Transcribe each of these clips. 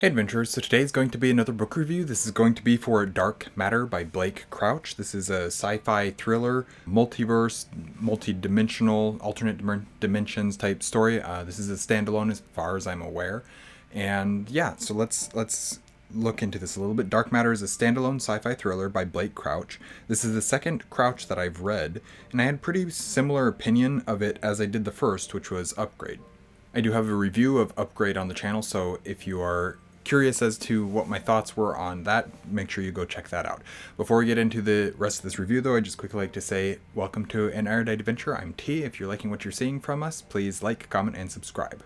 Hey adventurers, so today is going to be another book review. This is going to be for Dark Matter by Blake Crouch. This is a sci-fi thriller, multiverse, multi-dimensional, dimensions type story. This is a standalone as far as I'm aware. And yeah, so let's look into this a little bit. Dark Matter is a standalone sci-fi thriller by Blake Crouch. This is the second Crouch that I've read, and I had pretty similar opinion of it as I did the first, which was Upgrade. I do have a review of Upgrade on the channel, so if you are curious as to what my thoughts were on that, make sure you go check that out. Before we get into the rest of this review though, I'd just quickly like to say welcome to an Erudite adventure. I'm T. If you're liking what you're seeing from us, please like, comment, and subscribe.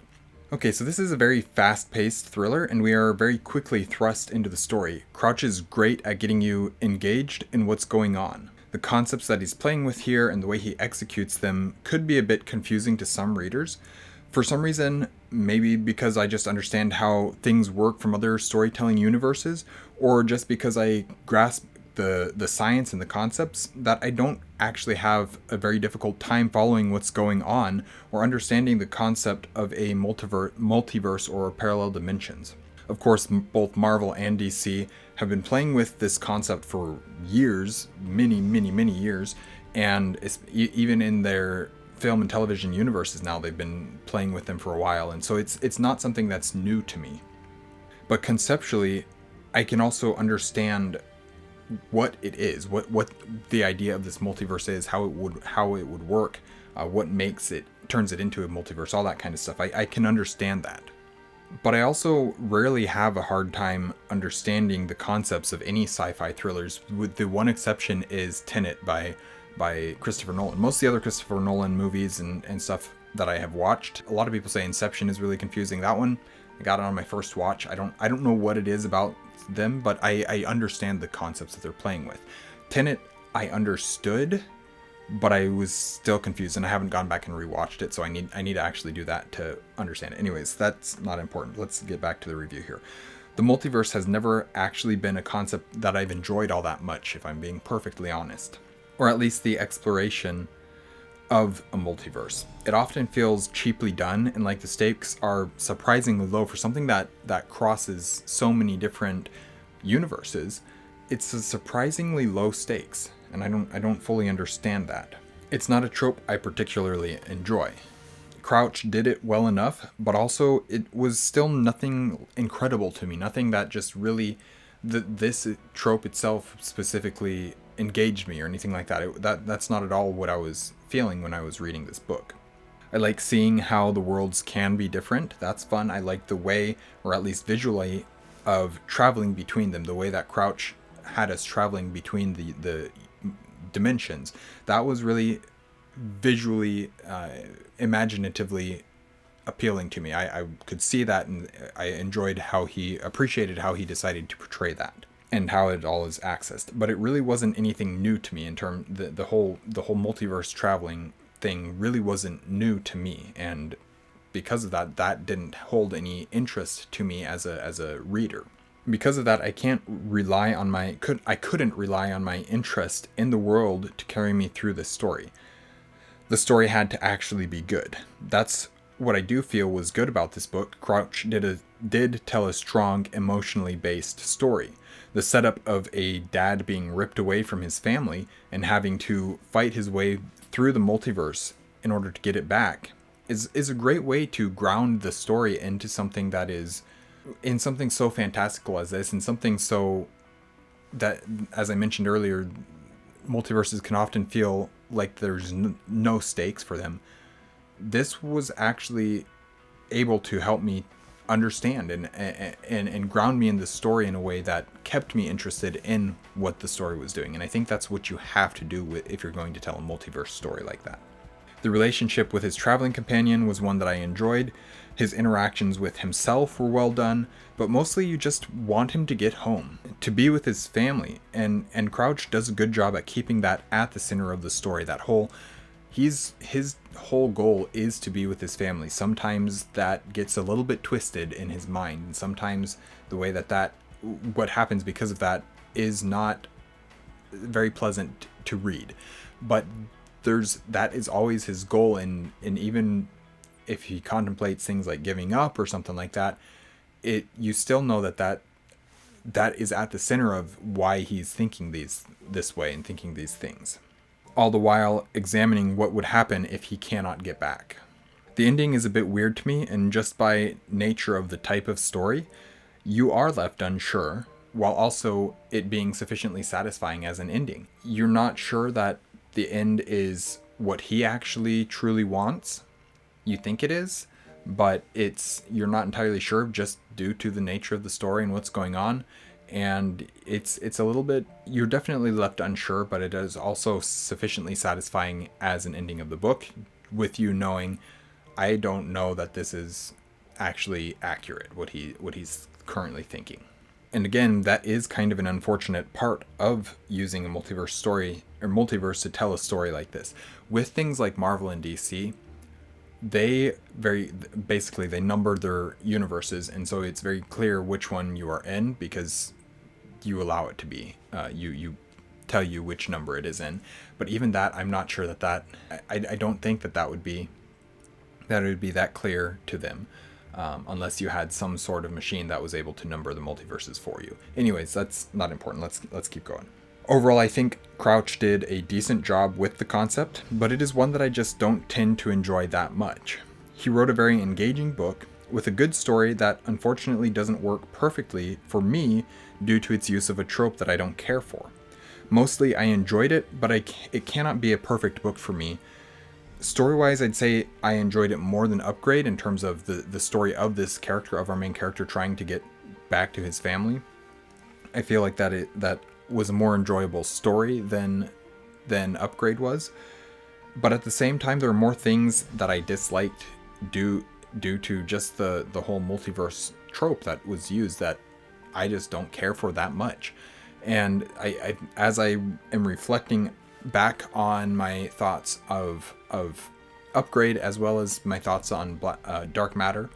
Okay, so this is a very fast-paced thriller, and we are very quickly thrust into the story. Crouch is great at getting you engaged in what's going on. The concepts that he's playing with here and the way he executes them could be a bit confusing to some readers. For some reason, maybe because I just understand how things work from other storytelling universes, or just because I grasp the science and the concepts, that I don't actually have a very difficult time following what's going on or understanding the concept of a multiverse or parallel dimensions. Of course, both Marvel and DC have been playing with this concept for years, many years, and even in their film and television universes now, they've been playing with them for a while, and so it's not something that's new to me. But conceptually, I can also understand what it is, what the idea of this multiverse is, how it would work, what turns it into a multiverse, all that kind of stuff. I can understand that. But I also rarely have a hard time understanding the concepts of any sci-fi thrillers, with the one exception is Tenet by Christopher Nolan. Most of the other Christopher Nolan movies and stuff that I have watched, a lot of people say Inception is really confusing. That one, I got it on my first watch. I don't know what it is about them, but I understand the concepts that they're playing with. Tenet, I understood, but I was still confused, and I haven't gone back and rewatched it, so I need to actually do that to understand it. Anyways, that's not important. Let's get back to the review here. The multiverse has never actually been a concept that I've enjoyed all that much, if I'm being perfectly honest. Or at least the exploration of a multiverse. It often feels cheaply done, and like the stakes are surprisingly low for something that crosses so many different universes. It's a surprisingly low stakes, and I don't fully understand that. It's not a trope I particularly enjoy. Crouch did it well enough, but also it was still nothing incredible to me. Nothing that just really this trope itself specifically engaged me or anything like that. That's not at all what I was feeling when I was reading this book. I like seeing how the worlds can be different. That's fun. I like the way, or at least visually, of traveling between them. The way that Crouch had us traveling between the dimensions. That was really visually, imaginatively appealing to me. I could see that, and I appreciated how he decided to portray that and how it all is accessed. But it really wasn't anything new to me in terms the whole multiverse traveling thing really wasn't new to me, and because of that didn't hold any interest to me as a reader. Because of that, I couldn't rely on my interest in the world to carry me through this story. The story had to actually be good. That's what I do feel was good about this book. Crouch did tell a strong, emotionally based story. The setup of a dad being ripped away from his family and having to fight his way through the multiverse in order to get it back is a great way to ground the story into something that is in something so fantastical as this, and something so that, as I mentioned earlier, multiverses can often feel like there's no stakes for them. This was actually able to help me understand and ground me in the story in a way that kept me interested in what the story was doing. And I think that's what you have to do if you're going to tell a multiverse story like that. The relationship with his traveling companion was one that I enjoyed. His interactions with himself were well done, but mostly you just want him to get home, to be with his family, and Crouch does a good job at keeping that at the center of the story. His whole goal is to be with his family. Sometimes that gets a little bit twisted in his mind, and sometimes the way what happens because of that is not very pleasant to read. But that is always his goal, and even if he contemplates things like giving up or something like that, you still know that is at the center of why he's thinking this way and thinking these things, all the while examining what would happen if he cannot get back. The ending is a bit weird to me, and just by nature of the type of story, you are left unsure, while also it being sufficiently satisfying as an ending. You're not sure that the end is what he actually truly wants. You think it is, but you're not entirely sure just due to the nature of the story and what's going on. And it's a little bit, you're definitely left unsure, but it is also sufficiently satisfying as an ending of the book, with you knowing, I don't know that this is actually accurate, what he's currently thinking. And again, that is kind of an unfortunate part of using a multiverse story or multiverse to tell a story like this. With things like Marvel and DC, they they number their universes, and so it's very clear which one you are in because you allow it to be. You tell you which number it is in. But even that, I'm not sure that I don't think that would be that clear to them. Unless you had some sort of machine that was able to number the multiverses for you. Anyways, that's not important. Let's keep going. Overall, I think Crouch did a decent job with the concept, but it is one that I just don't tend to enjoy that much. He wrote a very engaging book with a good story that unfortunately doesn't work perfectly for me due to its use of a trope that I don't care for. Mostly I enjoyed it, but it cannot be a perfect book for me. Story-wise, I'd say I enjoyed it more than Upgrade in terms of the story of this character, of our main character trying to get back to his family. I feel like that was a more enjoyable story than Upgrade was. But at the same time, there are more things that I disliked due to just the whole multiverse trope that was used that I just don't care for that much. And I as I am reflecting back on my thoughts of Upgrade as well as my thoughts on Dark Matter,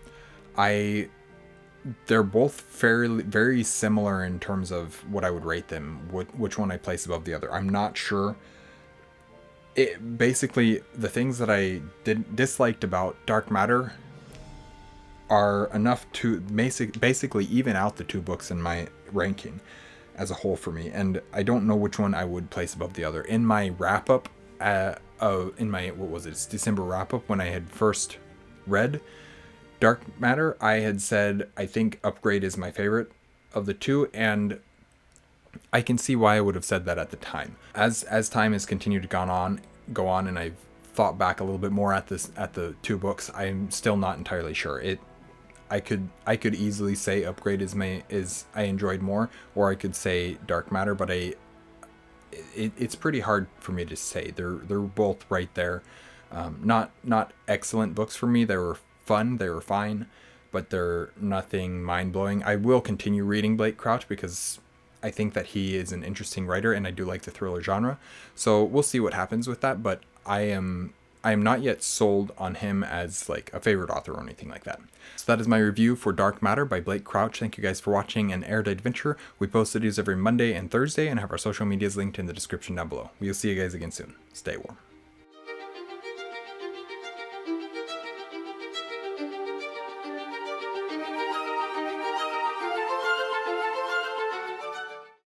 they're both very similar in terms of what I would rate them, which one I place above the other. I'm not sure. Basically, the things that I disliked about Dark Matter are enough to basically even out the two books in my ranking as a whole for me, and I don't know which one I would place above the other. In my wrap-up, in my, December wrap-up, when I had first read Dark Matter, I had said I think Upgrade is my favorite of the two, and I can see why I would have said that at the time. As time has continued to go on, and I've thought back a little bit more at the two books, I'm still not entirely sure. I could easily say Upgrade is I enjoyed more, or I could say Dark Matter, but it's pretty hard for me to say. They're both right there. Not excellent books for me. They were fun, they were fine, but they're nothing mind-blowing. I will continue reading Blake Crouch because I think that he is an interesting writer, and I do like the thriller genre. So we'll see what happens with that, but I am not yet sold on him as like a favorite author or anything like that. So that is my review for Dark Matter by Blake Crouch. Thank you guys for watching an Erudite Adventure. We post videos every Monday and Thursday and have our social medias linked in the description down below. We'll see you guys again soon. Stay warm.